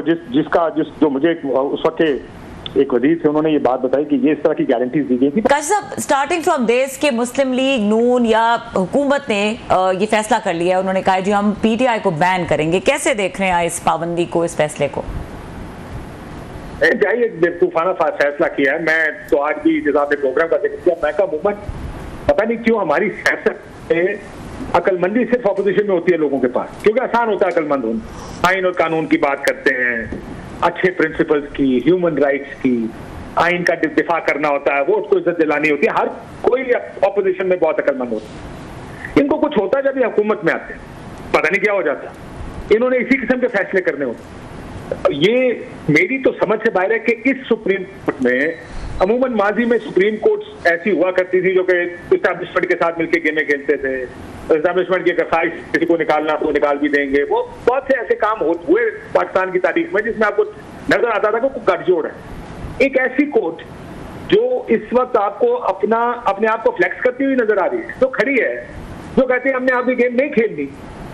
जो मुझे उस वक्त एक वजीर थे, उन्होंने ये बात बताई कि ये इस तरह की गारंटीज दी गई थी। काशी साहब, स्टार्टिंग फ्रॉम देश के मुस्लिम लीग, नून या हुकूमत ने ये फैसला कर लिया, उन्होंने कहा जी हम पीटीआई को बैन करेंगे। कैसे देख रहे हैं इस पाबंदी को, इस फैसले को? जाइए, बेवकूफाना फैसला किया है। मैं तो आज भी जब आपने प्रोग्राम का जिक्र किया, मैं कहा पता नहीं क्यों हमारी सियासत अकलमंदी सिर्फ ऑपोजिशन में होती है लोगों के पास, क्योंकि आसान होता है अकलमंद होना। आइन और कानून की बात करते हैं, अच्छे प्रिंसिपल्स की, ह्यूमन राइट्स की, आइन का दिफा करना होता है, वोट को इज्जत दिलानी होती है। हर कोई ऑपोजिशन में बहुत अकलमंद होता है। इनको कुछ होता है जब ये हुकूमत में आते हैं, पता नहीं क्या हो जाता। इन्होंने इसी किस्म के फैसले करने होते। ये मेरी तो समझ से बाहर है कि इस सुप्रीम कोर्ट में अमूमन माजी में सुप्रीम कोर्ट ऐसी हुआ करती थी जो कि इस्टेब्लिशमेंट के साथ मिलकर गेमें खेलते थे। इस्टेब्लिशमेंट की अगर ख्वाहिश किसी को निकालना तो निकाल भी देंगे। वो बहुत से ऐसे काम हुए पाकिस्तान की तारीख में जिसमें आपको नजर आता था कि कोई गठजोड़ है। एक ऐसी कोर्ट जो इस वक्त आपको अपने आप को फ्लेक्स करती हुई नजर आ रही है, जो खड़ी है, जो कहती है हमने आपकी गेम नहीं खेलनी,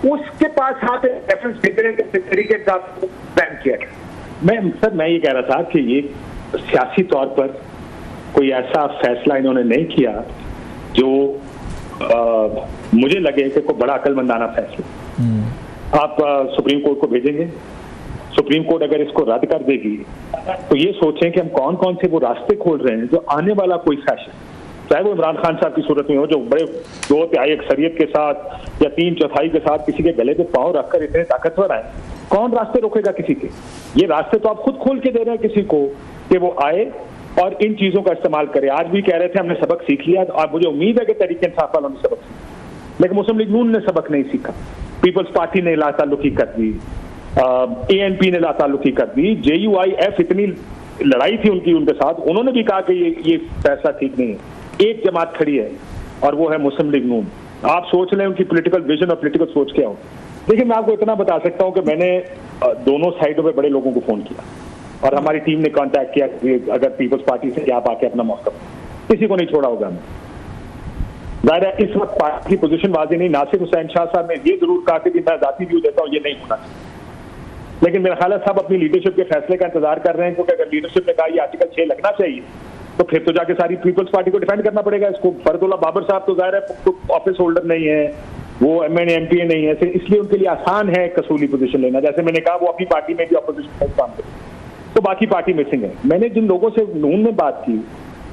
उसके पास हाथ रेफरेंस देने के तरीके के साथ बैन किया गया। मैं ये कह रहा था कि ये सियासी तौर पर कोई ऐसा फैसला इन्होंने नहीं किया जो मुझे लगे कि कोई बड़ा अकलमंदाना फैसला। आप सुप्रीम कोर्ट को भेजेंगे, सुप्रीम कोर्ट अगर इसको रद्द कर देगी तो ये सोचें कि हम कौन कौन से वो रास्ते खोल रहे हैं जो आने वाला कोई फैशन, चाहे वो इमरान खान साहब की सूरत में हो जो बड़े 2/3 अक्सरियत के साथ या 3/4 के साथ किसी के गले पे पांव रखकर इतने ताकतवर आए, कौन रास्ते रोकेगा किसी के? ये रास्ते तो आप खुद खोल के दे रहे हैं किसी को कि वो आए और इन चीजों का इस्तेमाल करे। आज भी कह रहे थे हमने सबक सीख लिया, और मुझे उम्मीद है कि तहरीक इंसाफ वालों ने सबक सीखा, लेकिन मुस्लिम लीग नून ने सबक नहीं सीखा। पीपल्स पार्टी ने लाताल्लुकी कर दी, ANP ने लाताल्लुकी कर दी, JUIF इतनी लड़ाई थी उनके साथ, उन्होंने भी कहा कि ये फैसला ठीक नहीं है। एक जमात खड़ी है और वो है मुस्लिम लीग नून। आप सोच लें उनकी पॉलिटिकल विजन और पॉलिटिकल सोच क्या हो। देखिए, मैं आपको इतना बता सकता हूं कि मैंने दोनों साइडों पे बड़े लोगों को फोन किया और हमारी टीम ने कांटेक्ट किया कि अगर पीपल्स पार्टी से आप आके अपना मौका, किसी को नहीं छोड़ा होगा हमें। जाहिर है इस वक्त पार्टी की पोजीशन वाजी नहीं। नासिर हुसैन शाह साहब ने ये जरूर कहा कि मैं जाती व्यू देता हूँ, ये नहीं होना, लेकिन मेरा ख्याल है सब अपनी लीडरशिप के फैसले का इंतजार कर रहे हैं, क्योंकि अगर लीडरशिप ने कहा ये आर्टिकल 6 लगना चाहिए तो फिर तो जाके सारी पीपल्स पार्टी को डिफेंड करना पड़ेगा इसको। फरदुल्ला बाबर साहब तो जाहिर है ऑफिस होल्डर नहीं है, वो MNA MPA नहीं है, इसलिए उनके लिए आसान है कसूली पोजीशन लेना। जैसे मैंने कहा वो अपनी पार्टी में भी अपोजिशन में काम करे, तो बाकी पार्टी मिसिंग है। मैंने जिन लोगों से नून में बात की,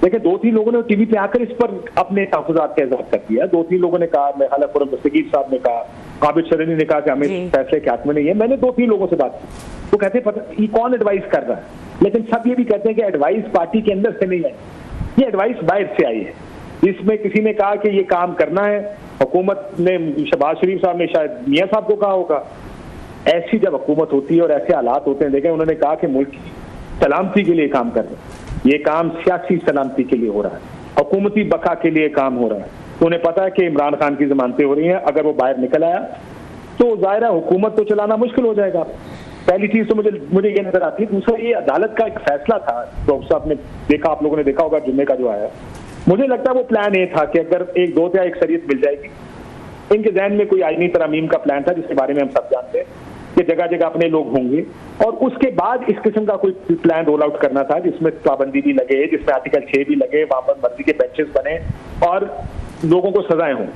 देखिए 2-3 लोगों ने टीवी पे आकर इस पर अपने तहफ़्फ़ुज़ात का इज़हार कर दिया। 2-3 लोगों ने कहा, मैं हालांकि खुरम दस्तगीर साहब ने कहा, काबिल शरीनी ने कहा कि हमें फैसले के हाथ में नहीं है। मैंने 2-3 लोगों से बात की तो कहते पता ये कौन एडवाइस कर रहा है, लेकिन सब ये भी कहते हैं कि एडवाइस पार्टी के अंदर से नहीं आई, ये एडवाइस बाहर से आई है। इसमें किसी ने कहा कि ये काम करना है, हुकूमत ने, शहबाज शरीफ साहब ने शायद मियां साहब को कहा होगा। ऐसी जब हुकूमत होती है और ऐसे हालात होते हैं, देखें उन्होंने कहा कि मुल्क की सलामती के लिए काम कर रहे हैं, ये काम सियासी सलामती के लिए हो रहा है, हुकूमती बका के लिए काम हो रहा है। तो उन्हें पता है कि इमरान खान की जमानतें हो रही हैं, अगर वो बाहर निकल आया तो जाहिर है हुकूमत तो चलाना मुश्किल हो जाएगा। पहली चीज तो मुझे ये नजर आती है। दूसरा, ये अदालत का एक फैसला था, डॉक्टर साहब ने देखा, आप लोगों ने देखा होगा जुम्मे का जो आया, मुझे लगता है वो प्लान ये था कि अगर एक 2/3 अक्सरियत मिल जाएगी, इनके जहन में कोई आईनी तरमीम का प्लान था जिसके बारे में हम सब जानते हैं कि जगह जगह अपने लोग होंगे, और उसके बाद इस किस्म का कोई प्लान रोल आउट करना था जिसमें पाबंदी भी लगे, जिसमें आर्टिकल 6 भी लगे, वहां पर मर्जी के बेंचेस बने और लोगों को सजाएं हों।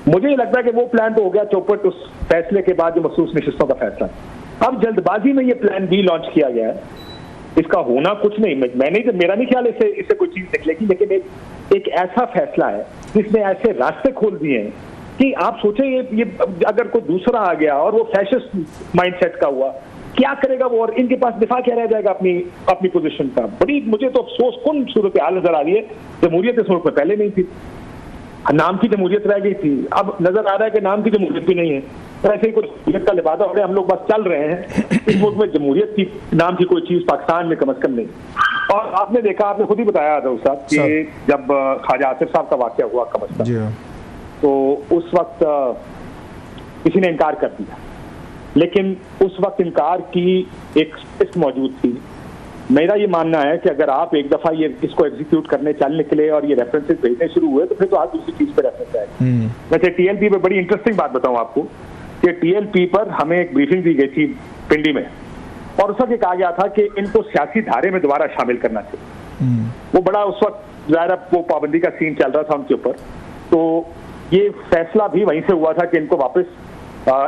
मुझे ये लगता है कि वो प्लान तो हो गया चौपट उस फैसले के बाद जो मखसूस नशिस्तों का फैसला। अब जल्दबाजी में ये प्लान B लॉन्च किया गया है, इसका होना कुछ नहीं, मेरा नहीं ख्याल इससे कोई चीज निकलेगी, लेकिन एक ऐसा फैसला है जिसने ऐसे रास्ते खोल दिए हैं कि आप सोचें ये अगर कोई दूसरा आ गया और वो फैशिस्ट माइंडसेट का हुआ, क्या करेगा वो, और इनके पास दिफा क्या रह जाएगा अपनी पोजीशन का। बड़ी मुझे तो अफसोस कुन सूरत हाल नजर आ रही है। जमहूरियत इस मुल्क में पहले नहीं थी, नाम की जमहूरियत रह गई थी, अब नजर आ रहा है कि नाम की जमहूरियत भी नहीं है। तो ऐसे ही कुछ जमहूरियत का लिबादा हो रहा है, हम लोग बस चल रहे हैं। इस मुल्क में जमहूरियत की नाम की कोई चीज पाकिस्तान में कम अज कम नहीं। और आपने देखा, आपने खुद ही बताया था उस साहब कि जब ख्वाजा आसिफ साहब का वाकया हुआ कम अज कम, तो उस वक्त किसी ने इनकार कर दिया, लेकिन उस वक्त इनकार की एक लिस्ट मौजूद थी। मेरा ये मानना है कि अगर आप एक दफा ये इसको एग्जीक्यूट करने चल निकले और ये रेफरेंसेस भेजने शुरू हुए तो फिर तो आज दूसरी चीज पे रेफरेंस आएगा। वैसे TLP पे बड़ी इंटरेस्टिंग बात बताऊं आपको कि TLP पर हमें एक ब्रीफिंग दी गई थी पिंडी में, और उस वक्त कहा गया था कि इनको सियासी धारे में दोबारा शामिल करना चाहिए। वो बड़ा उस वक्त ज़ाहिर वो पाबंदी का सीन चल रहा था उनके ऊपर, तो ये फैसला भी वहीं से हुआ था कि इनको वापस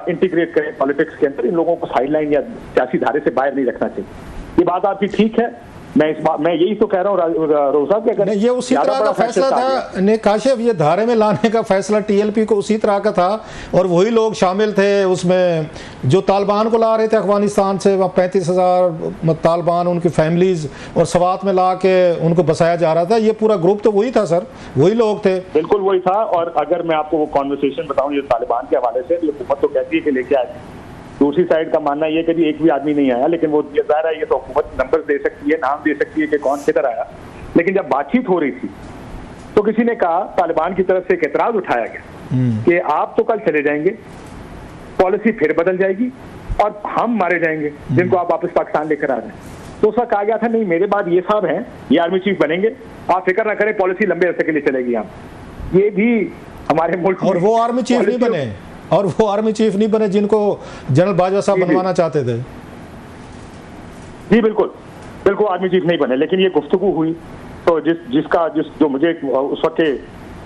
इंटीग्रेट करें पॉलिटिक्स के अंदर, इन लोगों को साइडलाइन या सियासी धारे से बाहर नहीं रखना चाहिए। ये बात आपकी ठीक है, मैं यही तो कह रहा हूँ रोज़ा कि अगर ये उसी तरह का फैसला था ने काशिफ, ये धारे में लाने का फैसला टीएलपी को उसी तरह का था, और वही लोग शामिल थे उसमें जो तालिबान को ला रहे थे अफगानिस्तान से। वहाँ 35,000 तालिबान उनकी फैमिलीज और सवात में ला के उनको बसाया जा रहा था। ये पूरा ग्रुप तो वही था सर, वही लोग थे, बिल्कुल वही था। और अगर मैं आपको वो कॉन्वर्सेशन बताऊँ ये तालिबान के हवाले से, हुकूमत तो कहती है कि लेके आए, दूसरी साइड का मानना ये कि एक भी आदमी नहीं आया, लेकिन वो जाहिर है ये तो हुकूमत नंबर दे सकती है, नाम दे सकती है कि कौन किधर आया। लेकिन जब बातचीत हो रही थी तो किसी ने कहा, तालिबान की तरफ से एक एतराज उठाया गया कि आप तो कल चले जाएंगे, पॉलिसी फिर बदल जाएगी और हम मारे जाएंगे जिनको आप वापस पाकिस्तान लेकर आ रहे हैं। तो उसका कहा गया था नहीं, मेरे बाद ये साहब हैं, ये आर्मी चीफ बनेंगे, आप फिक्र ना करें, पॉलिसी लंबे अरसे के लिए चलेगी। हम ये भी हमारे मुल्क और वो आर्मी चीफ नहीं बने, और वो आर्मी चीफ नहीं बने जिनको जनरल बाजवा साहब बनवाना चाहते थे। जी बिल्कुल बिल्कुल आर्मी चीफ नहीं बने, लेकिन ये गुफ्तगू हुई तो जो मुझे उस वक्त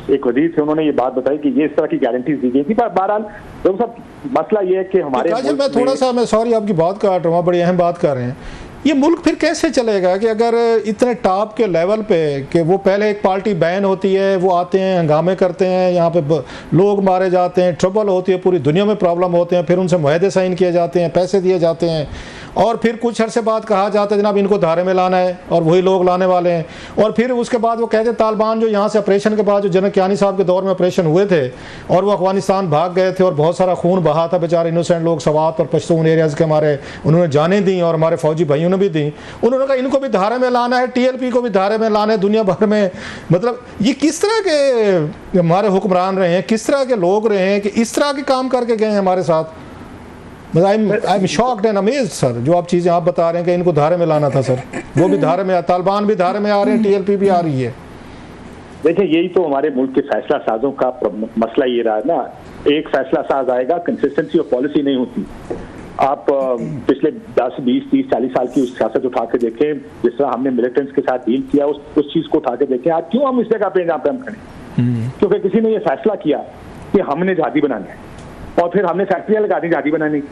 एक वजीर थे, उन्होंने ये बात बताई कि ये इस तरह की गारंटीज दी गई थी। पर बहरहाल तो सब मसला ये है कि हमारे मैं थोड़ा सा, मैं सॉरी आपकी बात काट रहा हूँ, बड़ी अहम बात कर रहे हैं। ये मुल्क फिर कैसे चलेगा कि अगर इतने टॉप के लेवल पे कि वो पहले एक पार्टी बैन होती है, वो आते हैं, हंगामे करते हैं, यहाँ पे लोग मारे जाते हैं, ट्रबल होती है, पूरी दुनिया में प्रॉब्लम होते हैं, फिर उनसे मुआहदे साइन किए जाते हैं, पैसे दिए जाते हैं, और फिर कुछ अरसे बाद कहा जाता है जनाब इनको धारे में लाना है, और वही लोग लाने वाले हैं। और फिर उसके बाद वो कहते तालिबान जो यहाँ से ऑपरेशन के बाद जो जनरल कियानी साहब के दौर में ऑपरेशन हुए थे और वो अफगानिस्तान भाग गए थे और बहुत सारा खून बहा था, बेचारे इनोसेंट लोग सवात और पश्तून एरियाज के हमारे, उन्होंने जाने दी और हमारे फौजी भाइयों ने भी दी। उन्होंने कहा इनको भी धारे में लाना है, टीएलपी को भी धारे में लाना है, दुनिया भर में। मतलब ये किस तरह के हमारे हुक्मरान रहे हैं, किस तरह के लोग रहे हैं कि इस तरह के काम करके गए हैं हमारे साथ। I am shocked and amazed sir, जो आप चीज़ें आप बता रहे हैं कि इनको धारे में लाना था सर, वो भी धारे में, तालिबान भी धारे में आ रहे हैं, टीएलपी भी आ रही है। देखिए यही तो हमारे मुल्क के फैसला साजों का मसला ये रहा है ना, एक फैसला साज आएगा, कंसिस्टेंसी ऑफ पॉलिसी नहीं होती। आप पिछले 10, 20, 30, 40 साल की उस सियासत उठा के देखें, जिस तरह हमने मिलिटेंट्स के साथ डील किया, उस चीज़ को उठा के देखें। आज क्यों हम इस जगह पे जहाँ पे हम खड़े, क्योंकि किसी ने ये फैसला किया कि हमने जहादी बनाना है और फिर हमने फैक्ट्रियां लगा दी जहादी बनाने की।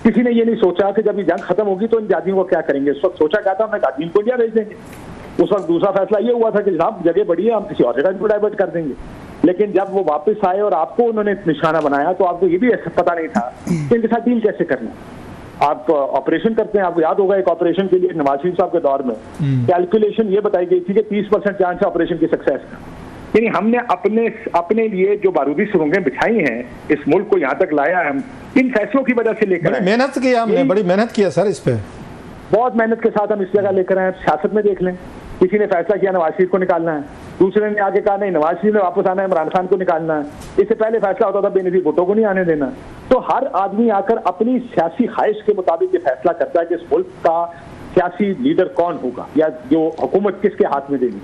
किसी ने ये नहीं सोचा कि जब ये जंग खत्म होगी तो इन जहादियों को क्या करेंगे। उस वक्त सोचा क्या था, हमने जहादियों को इंडिया भेज देंगे। उस वक्त दूसरा फैसला ये हुआ था कि जनाब जगह बड़ी है, हम किसी और जगह को डाइवर्ट कर देंगे। लेकिन जब वो वापस आए और आपको उन्होंने निशाना बनाया तो आपको ये भी पता नहीं था कि इनके साथ डील कैसे करना। आप ऑपरेशन करते हैं, आपको याद होगा एक ऑपरेशन के लिए नवाज शरीफ साहब के दौर में कैलकुलेशन ये बताई गई थी कि 30% चांस है ऑपरेशन की सक्सेस का। यानी हमने अपने लिए जो बारूदी सुरंगें बिछाई हैं, इस मुल्क को यहाँ तक लाया है, हम इन फैसलों की वजह से लेकर आए। मेहनत किया हमने, बड़ी मेहनत किया सर इस पे, बहुत मेहनत के साथ हम इस जगह लेकर आए। सियासत में देख लें, किसी ने फैसला किया नवाज शरीफ को निकालना है, दूसरे ने आगे कहा नहीं नवाज शरीफ ने वापस आना है, इमरान खान को निकालना है। इससे पहले फैसला होता था बेनजीर भुट्टो को नहीं आने देना। तो हर आदमी आकर अपनी सियासी ख्वाहिश के मुताबिक ये फैसला करता है कि इस मुल्क का सियासी लीडर कौन होगा या जो हुकूमत किसके हाथ में देनी।